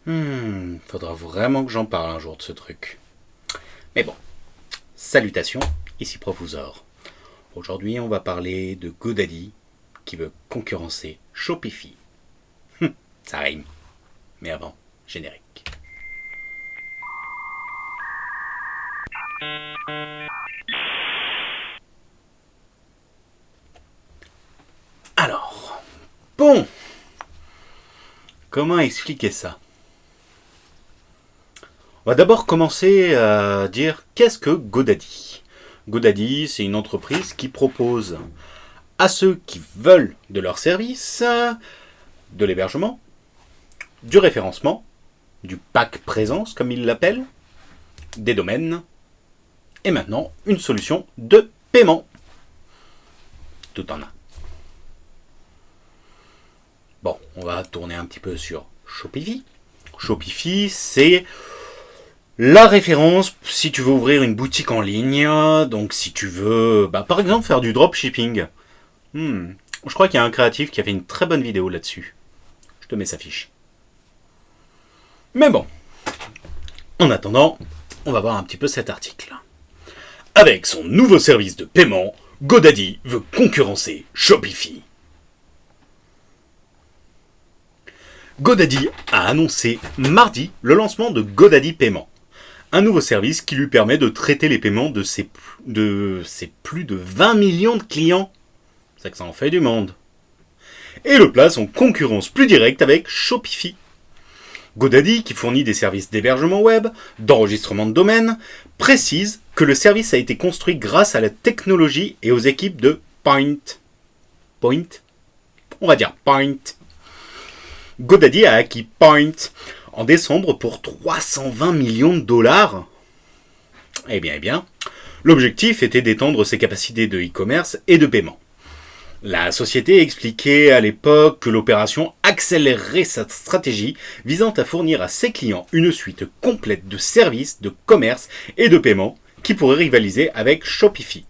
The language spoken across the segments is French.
Faudra vraiment que j'en parle un jour de ce truc. Mais bon, salutations, ici Profusor. Aujourd'hui, on va parler de GoDaddy qui veut concurrencer Shopify. Ça rime. Mais avant, générique. Alors, bon, comment expliquer ça ? On va d'abord commencer à dire qu'est-ce que GoDaddy ? GoDaddy, c'est une entreprise qui propose à ceux qui veulent de leur service de l'hébergement, du référencement, du pack présence comme ils l'appellent, des domaines et maintenant une solution de paiement. Tout en un. Bon, on va tourner un petit peu sur Shopify. Shopify, c'est la référence si tu veux ouvrir une boutique en ligne. Donc si tu veux, par exemple, faire du dropshipping. Je crois qu'il y a un créatif qui a fait une très bonne vidéo là-dessus. Je te mets sa fiche. Mais bon, en attendant, on va voir un petit peu cet article. Avec son nouveau service de paiement, GoDaddy veut concurrencer Shopify. GoDaddy a annoncé mardi le lancement de GoDaddy Paiement, un nouveau service qui lui permet de traiter les paiements de ses plus de 20 millions de clients. C'est que ça en fait du monde. Et le place en concurrence plus directe avec Shopify. GoDaddy, qui fournit des services d'hébergement web, d'enregistrement de domaine, précise que le service a été construit grâce à la technologie et aux équipes de Point. Point ? On va dire Point. GoDaddy a acquis Point en décembre pour 320 millions de dollars. Eh bien, l'objectif était d'étendre ses capacités de e-commerce et de paiement. La société expliquait à l'époque que l'opération accélérerait sa stratégie visant à fournir à ses clients une suite complète de services, de commerce et de paiement qui pourrait rivaliser avec Shopify,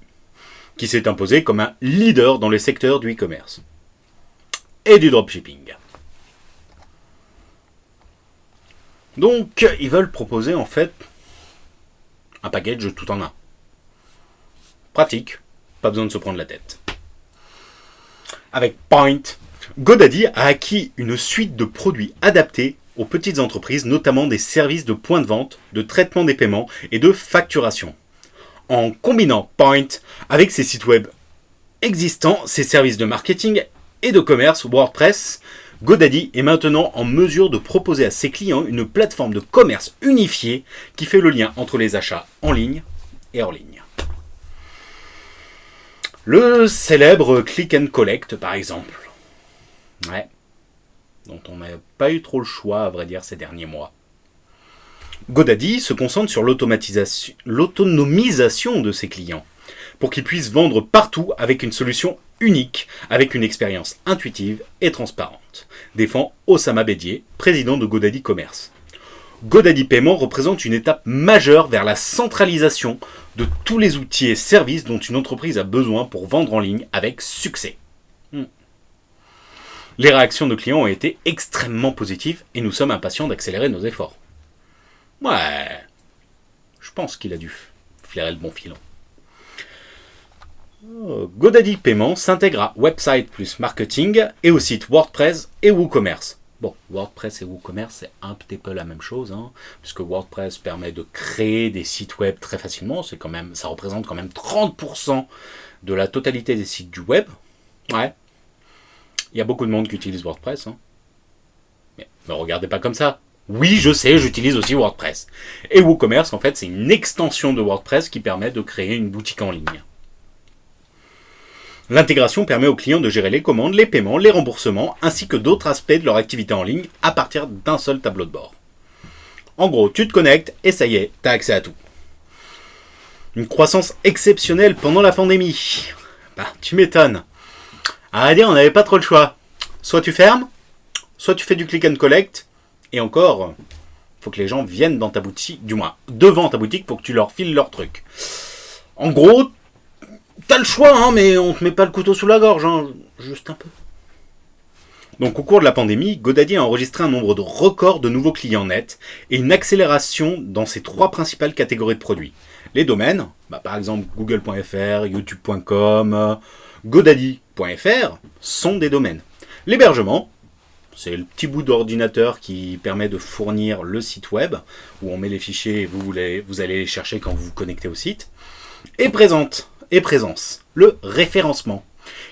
qui s'est imposé comme un leader dans le secteur du e-commerce et du dropshipping. Donc, ils veulent proposer en fait un package tout en un. Pratique, pas besoin de se prendre la tête. Avec Point, GoDaddy a acquis une suite de produits adaptés aux petites entreprises, notamment des services de point de vente, de traitement des paiements et de facturation. En combinant Point avec ses sites web existants, ses services de marketing et de commerce WordPress, GoDaddy est maintenant en mesure de proposer à ses clients une plateforme de commerce unifiée qui fait le lien entre les achats en ligne et hors ligne. Le célèbre Click and Collect, par exemple. Ouais. Dont on n'a pas eu trop le choix, à vrai dire, ces derniers mois. GoDaddy se concentre sur l'autonomisation de ses clients, pour qu'ils puissent vendre partout avec une solution unique, avec une expérience intuitive et transparente, défend Osama Bedier, président de GoDaddy Commerce. GoDaddy Paiement représente une étape majeure vers la centralisation de tous les outils et services dont une entreprise a besoin pour vendre en ligne avec succès. Les réactions de clients ont été extrêmement positives et nous sommes impatients d'accélérer nos efforts. Ouais, je pense qu'il a dû flairer le bon filon. GoDaddy Paiement s'intègre à Website plus Marketing et au site WordPress et WooCommerce. Bon, WordPress et WooCommerce, c'est un petit peu la même chose, puisque WordPress permet de créer des sites web très facilement. Ça représente quand même 30% de la totalité des sites du web. Ouais. Il y a beaucoup de monde qui utilise WordPress. Mais ne regardez pas comme ça. Oui, je sais, j'utilise aussi WordPress. Et WooCommerce, en fait, c'est une extension de WordPress qui permet de créer une boutique en ligne. L'intégration permet aux clients de gérer les commandes, les paiements, les remboursements, ainsi que d'autres aspects de leur activité en ligne à partir d'un seul tableau de bord. En gros, tu te connectes et ça y est, tu as accès à tout. Une croissance exceptionnelle pendant la pandémie. Tu m'étonnes. À dire, on n'avait pas trop le choix. Soit tu fermes, soit tu fais du click and collect, et encore, faut que les gens viennent dans ta boutique, du moins devant ta boutique pour que tu leur files leur truc. En gros, t'as le choix, mais on te met pas le couteau sous la gorge, juste un peu. Donc au cours de la pandémie, GoDaddy a enregistré un nombre de records de nouveaux clients nets et une accélération dans ses 3 principales catégories de produits. Les domaines, par exemple google.fr, youtube.com, godaddy.fr sont des domaines. L'hébergement, c'est le petit bout d'ordinateur qui permet de fournir le site web, où on met les fichiers et vous allez les chercher quand vous vous connectez au site. Et présence, le référencement,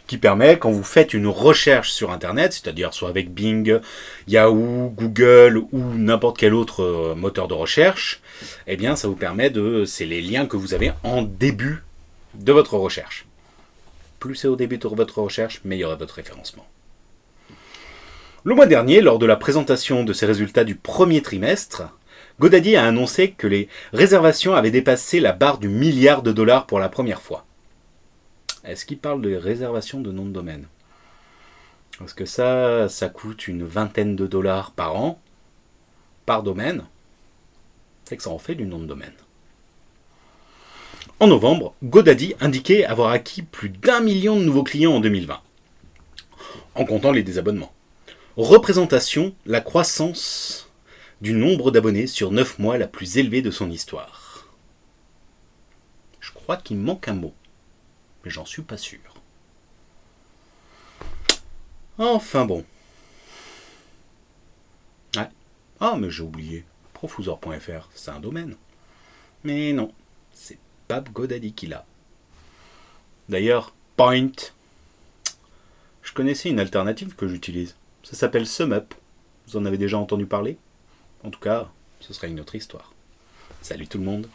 qui permet, quand vous faites une recherche sur Internet, c'est-à-dire soit avec Bing, Yahoo, Google ou n'importe quel autre moteur de recherche, eh bien ça vous permet c'est les liens que vous avez en début de votre recherche. Plus c'est au début de votre recherche, meilleur est votre référencement. Le mois dernier, lors de la présentation de ses résultats du premier trimestre, GoDaddy a annoncé que les réservations avaient dépassé la barre du $1 milliard pour la première fois. Est-ce qu'il parle de réservation de nom de domaine ? Parce que ça coûte une vingtaine de dollars par an, par domaine. C'est que ça en fait du nom de domaine. En novembre, GoDaddy indiquait avoir acquis plus d'1 million de nouveaux clients en 2020, en comptant les désabonnements. Représentation, la croissance du nombre d'abonnés sur 9 mois la plus élevée de son histoire. Je crois qu'il manque un mot, mais j'en suis pas sûr. Enfin bon. Ouais. Ah, mais j'ai oublié. Profusor.fr, c'est un domaine. Mais non, c'est pas GoDaddy qui l'a. D'ailleurs, Point. Je connaissais une alternative que j'utilise. Ça s'appelle SumUp. Vous en avez déjà entendu parler ? En tout cas, ce sera une autre histoire. Salut tout le monde.